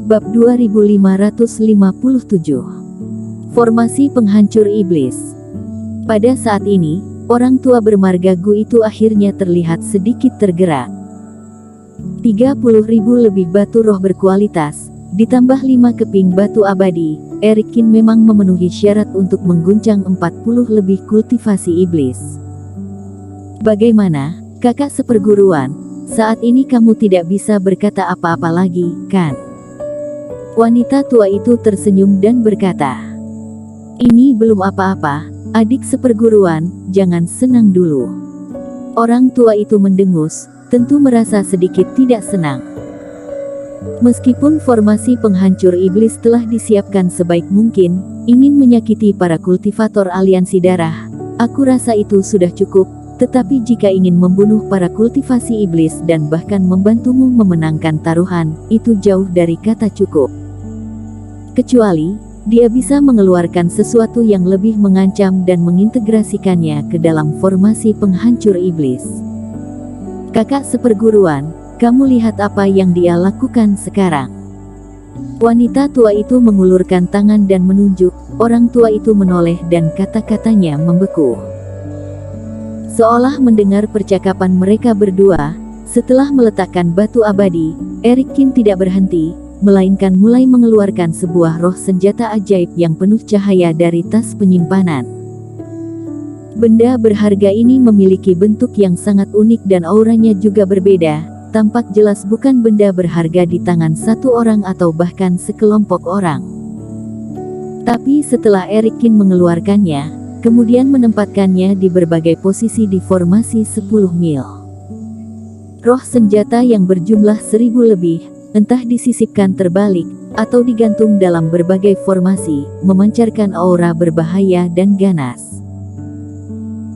Bab 2557. Formasi penghancur iblis. Pada saat ini, orang tua bermarga Gu itu akhirnya terlihat sedikit tergerak. 30.000 lebih batu roh berkualitas, ditambah 5 keping batu abadi. Eric Kin memang memenuhi syarat untuk mengguncang 40 lebih kultivasi iblis. Bagaimana, kakak seperguruan? Saat ini kamu tidak bisa berkata apa-apa lagi, kan? Wanita tua itu tersenyum dan berkata, "Ini belum apa-apa, adik seperguruan, jangan senang dulu." Orang tua itu mendengus, tentu merasa sedikit tidak senang. Meskipun formasi penghancur iblis telah disiapkan sebaik mungkin, ingin menyakiti para kultivator aliansi darah, aku rasa itu sudah cukup. Tetapi jika ingin membunuh para kultivasi iblis dan bahkan membantumu memenangkan taruhan, itu jauh dari kata cukup. Kecuali, dia bisa mengeluarkan sesuatu yang lebih mengancam dan mengintegrasikannya ke dalam formasi penghancur iblis. Kakak seperguruan, kamu lihat apa yang dia lakukan sekarang. Wanita tua itu mengulurkan tangan dan menunjuk. Orang tua itu menoleh dan kata-katanya membeku. Seolah mendengar percakapan mereka berdua, setelah meletakkan batu abadi, Eric Kin tidak berhenti, melainkan mulai mengeluarkan sebuah roh senjata ajaib yang penuh cahaya dari tas penyimpanan. Benda berharga ini memiliki bentuk yang sangat unik dan auranya juga berbeda, tampak jelas bukan benda berharga di tangan satu orang atau bahkan sekelompok orang. Tapi setelah Eric Kin mengeluarkannya, kemudian menempatkannya di berbagai posisi di formasi 10 mil. Roh senjata yang berjumlah 1000 lebih, entah disisipkan terbalik, atau digantung dalam berbagai formasi, memancarkan aura berbahaya dan ganas.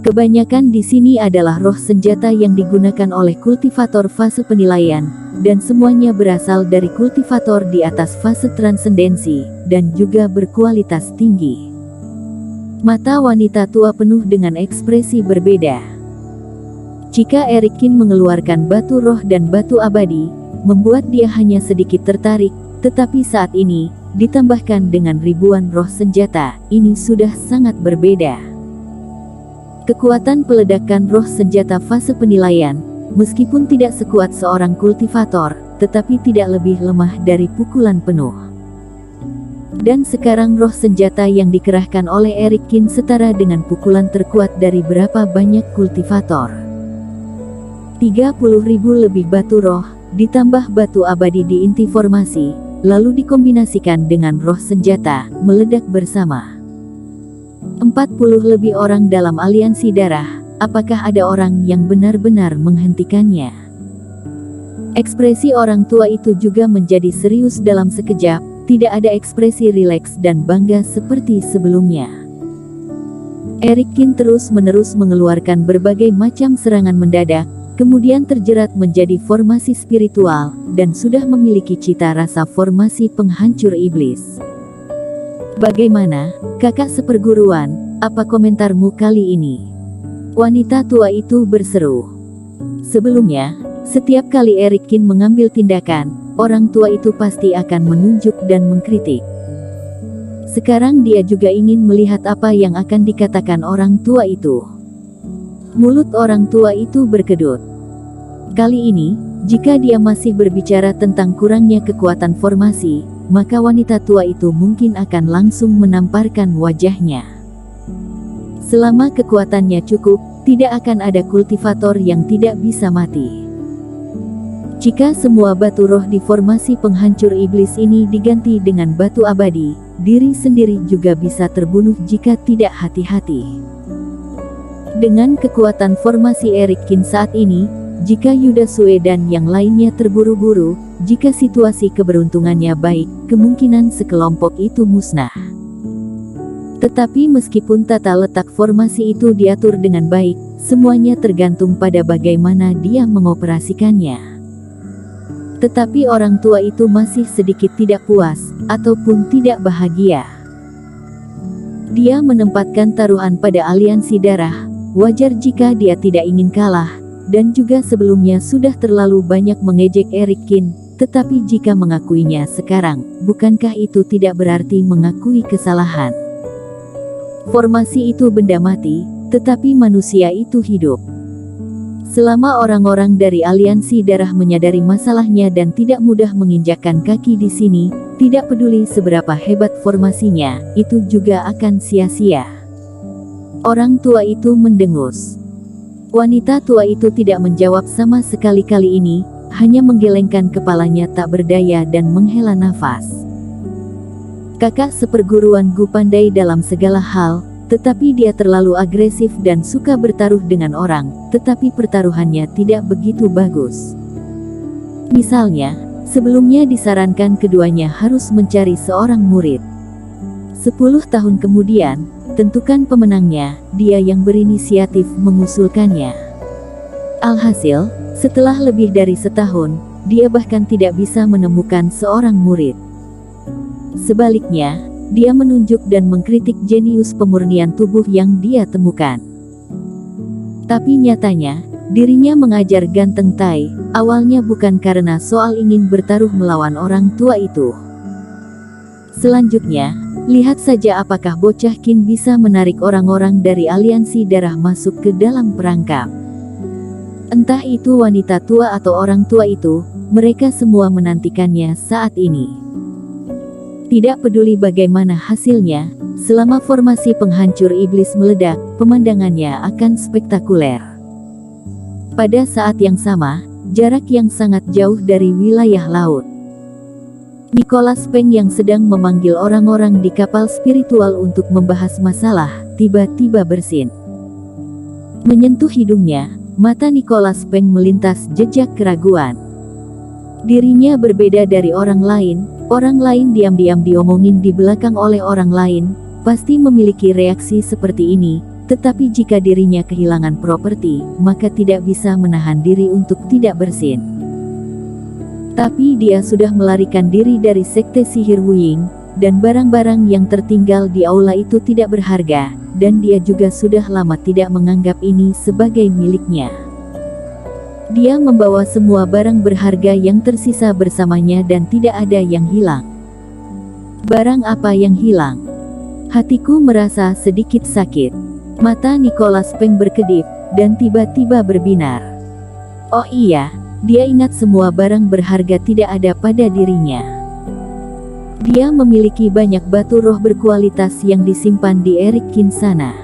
Kebanyakan di sini adalah roh senjata yang digunakan oleh kultivator fase penilaian, dan semuanya berasal dari kultivator di atas fase transendensi, dan juga berkualitas tinggi. Mata wanita tua penuh dengan ekspresi berbeda. Jika Eric Kin mengeluarkan batu roh dan batu abadi, membuat dia hanya sedikit tertarik, tetapi saat ini, ditambahkan dengan ribuan roh senjata, ini sudah sangat berbeda. Kekuatan peledakan roh senjata fase penilaian, meskipun tidak sekuat seorang kultivator, tetapi tidak lebih lemah dari pukulan penuh. Dan sekarang roh senjata yang dikerahkan oleh Eric Kin setara dengan pukulan terkuat dari berapa banyak kultivator. 30.000 lebih batu roh, ditambah batu abadi di inti formasi, lalu dikombinasikan dengan roh senjata, meledak bersama. 40 lebih orang dalam aliansi darah, apakah ada orang yang benar-benar menghentikannya? Ekspresi orang tua itu juga menjadi serius dalam sekejap. Tidak ada ekspresi rileks dan bangga seperti sebelumnya. Eric Kin terus-menerus mengeluarkan berbagai macam serangan mendadak, kemudian terjerat menjadi formasi spiritual, dan sudah memiliki cita rasa formasi penghancur iblis. Bagaimana, kakak seperguruan, apa komentarmu kali ini? Wanita tua itu berseru. Sebelumnya, setiap kali Eric Kin mengambil tindakan, orang tua itu pasti akan menunjuk dan mengkritik. Sekarang dia juga ingin melihat apa yang akan dikatakan orang tua itu. Mulut orang tua itu berkedut. Kali ini, jika dia masih berbicara tentang kurangnya kekuatan formasi, maka wanita tua itu mungkin akan langsung menamparkan wajahnya. Selama kekuatannya cukup, tidak akan ada kultivator yang tidak bisa mati. Jika semua batu roh di formasi penghancur iblis ini diganti dengan batu abadi, diri sendiri juga bisa terbunuh jika tidak hati-hati. Dengan kekuatan formasi Eric Kin saat ini, jika Yuda Sue dan yang lainnya terburu-buru, jika situasi keberuntungannya baik, kemungkinan sekelompok itu musnah. Tetapi meskipun tata letak formasi itu diatur dengan baik, semuanya tergantung pada bagaimana dia mengoperasikannya. Tetapi orang tua itu masih sedikit tidak puas, ataupun tidak bahagia. Dia menempatkan taruhan pada aliansi darah, wajar jika dia tidak ingin kalah, dan juga sebelumnya sudah terlalu banyak mengejek Eric Kin, tetapi jika mengakuinya sekarang, bukankah itu tidak berarti mengakui kesalahan? Formasi itu benda mati, tetapi manusia itu hidup. Selama orang-orang dari aliansi darah menyadari masalahnya dan tidak mudah menginjakkan kaki di sini, tidak peduli seberapa hebat formasinya, itu juga akan sia-sia. Orang tua itu mendengus. Wanita tua itu tidak menjawab sama sekali kali ini, hanya menggelengkan kepalanya tak berdaya dan menghela nafas. Kakak seperguruanku pandai dalam segala hal, tetapi dia terlalu agresif dan suka bertaruh dengan orang, tetapi pertaruhannya tidak begitu bagus. Misalnya, sebelumnya disarankan keduanya harus mencari seorang murid. 10 tahun kemudian, tentukan pemenangnya, dia yang berinisiatif mengusulkannya. Alhasil, setelah lebih dari setahun, dia bahkan tidak bisa menemukan seorang murid. Sebaliknya, dia menunjuk dan mengkritik jenius pemurnian tubuh yang dia temukan. Tapi nyatanya, dirinya mengajar ganteng Tai, awalnya bukan karena soal ingin bertaruh melawan orang tua itu. Selanjutnya, lihat saja apakah bocah Qin bisa menarik orang-orang dari aliansi darah masuk ke dalam perangkap. Entah itu wanita tua atau orang tua itu, mereka semua menantikannya saat ini. Tidak peduli bagaimana hasilnya, selama formasi penghancur iblis meledak, pemandangannya akan spektakuler. Pada saat yang sama, jarak yang sangat jauh dari wilayah laut, Nicholas Peng yang sedang memanggil orang-orang di kapal spiritual untuk membahas masalah, tiba-tiba bersin. Menyentuh hidungnya, mata Nicholas Peng melintas jejak keraguan. Dirinya berbeda dari orang lain diam-diam diomongin di belakang oleh orang lain, pasti memiliki reaksi seperti ini, tetapi jika dirinya kehilangan properti, maka tidak bisa menahan diri untuk tidak bersin. Tapi dia sudah melarikan diri dari sekte sihir Wuying, dan barang-barang yang tertinggal di aula itu tidak berharga, dan dia juga sudah lama tidak menganggap ini sebagai miliknya. Dia membawa semua barang berharga yang tersisa bersamanya dan tidak ada yang hilang. Barang apa yang hilang? Hatiku merasa sedikit sakit. Mata Nicholas Peng berkedip, dan tiba-tiba berbinar. Oh iya, dia ingat semua barang berharga tidak ada pada dirinya. Dia memiliki banyak batu roh berkualitas yang disimpan di Erik Qin sana.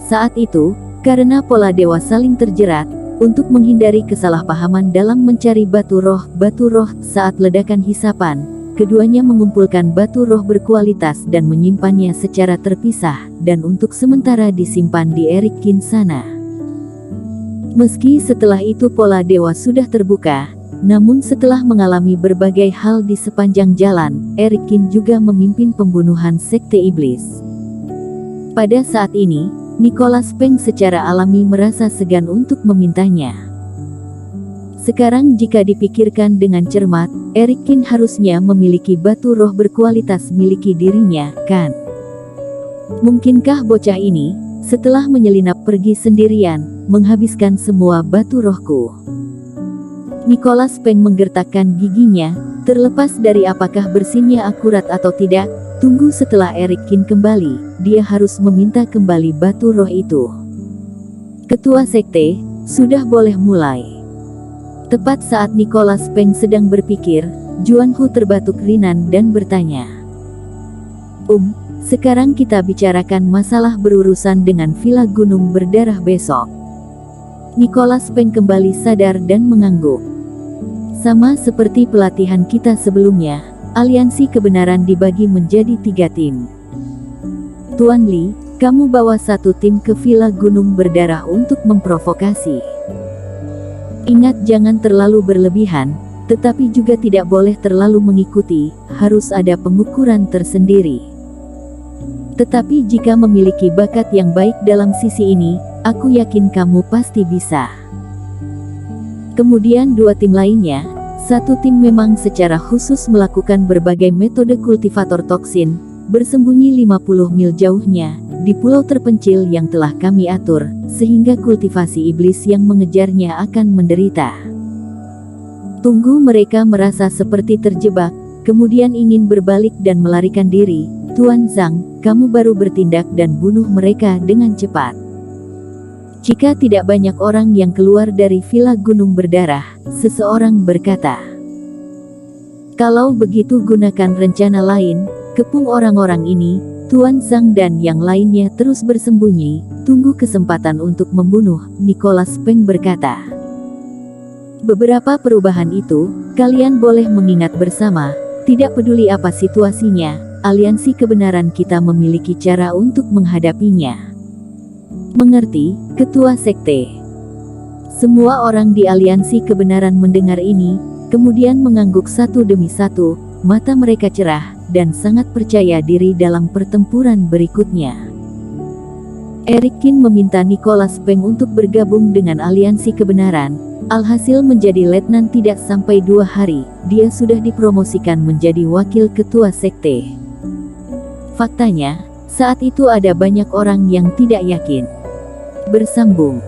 Saat itu, karena pola dewa saling terjerat, untuk menghindari kesalahpahaman dalam mencari batu roh saat ledakan hisapan, keduanya mengumpulkan batu roh berkualitas dan menyimpannya secara terpisah, dan untuk sementara disimpan di Erik Qin sana. Meski setelah itu pola dewa sudah terbuka, namun setelah mengalami berbagai hal di sepanjang jalan, Erik Qin juga memimpin pembunuhan sekte iblis. Pada saat ini, Nicholas Peng secara alami merasa segan untuk memintanya. Sekarang jika dipikirkan dengan cermat, Erik Qin harusnya memiliki batu roh berkualitas miliki dirinya, kan? Mungkinkah bocah ini, setelah menyelinap pergi sendirian, menghabiskan semua batu rohku? Nicholas Peng menggertakkan giginya, terlepas dari apakah bersinnya akurat atau tidak, tunggu setelah Erik Qin kembali, dia harus meminta kembali batu roh itu. Ketua sekte, sudah boleh mulai. Tepat saat Nicholas Peng sedang berpikir, Juan Hu terbatuk rinan dan bertanya. Sekarang kita bicarakan masalah berurusan dengan Villa Gunung Berdarah besok. Nicholas Peng kembali sadar dan mengangguk. Sama seperti pelatihan kita sebelumnya, aliansi kebenaran dibagi menjadi 3 tim. Tuan Li, kamu bawa 1 tim ke Villa Gunung Berdarah untuk memprovokasi. Ingat jangan terlalu berlebihan, tetapi juga tidak boleh terlalu mengikuti, harus ada pengukuran tersendiri. Tetapi jika memiliki bakat yang baik dalam sisi ini, aku yakin kamu pasti bisa. Kemudian 2 tim lainnya, 1 tim memang secara khusus melakukan berbagai metode kultivator toksin, bersembunyi 50 mil jauhnya, di pulau terpencil yang telah kami atur, sehingga kultivasi iblis yang mengejarnya akan menderita. Tunggu, mereka merasa seperti terjebak, kemudian ingin berbalik dan melarikan diri. Tuan Zhang, kamu baru bertindak dan bunuh mereka dengan cepat. Jika tidak banyak orang yang keluar dari Villa Gunung Berdarah, seseorang berkata. Kalau begitu gunakan rencana lain, kepung orang-orang ini. Tuan Zhang dan yang lainnya terus bersembunyi, tunggu kesempatan untuk membunuh, Nicholas Peng berkata. Beberapa perubahan itu, kalian boleh mengingat bersama, tidak peduli apa situasinya, aliansi kebenaran kita memiliki cara untuk menghadapinya. Mengerti, Ketua Sekte? Semua orang di aliansi kebenaran mendengar ini, kemudian mengangguk satu demi satu, mata mereka cerah, dan sangat percaya diri dalam pertempuran berikutnya. Eric Qin meminta Nicholas Peng untuk bergabung dengan aliansi kebenaran, alhasil menjadi letnan tidak sampai 2 hari, dia sudah dipromosikan menjadi wakil ketua sekte. Faktanya, saat itu ada banyak orang yang tidak yakin. Bersambung.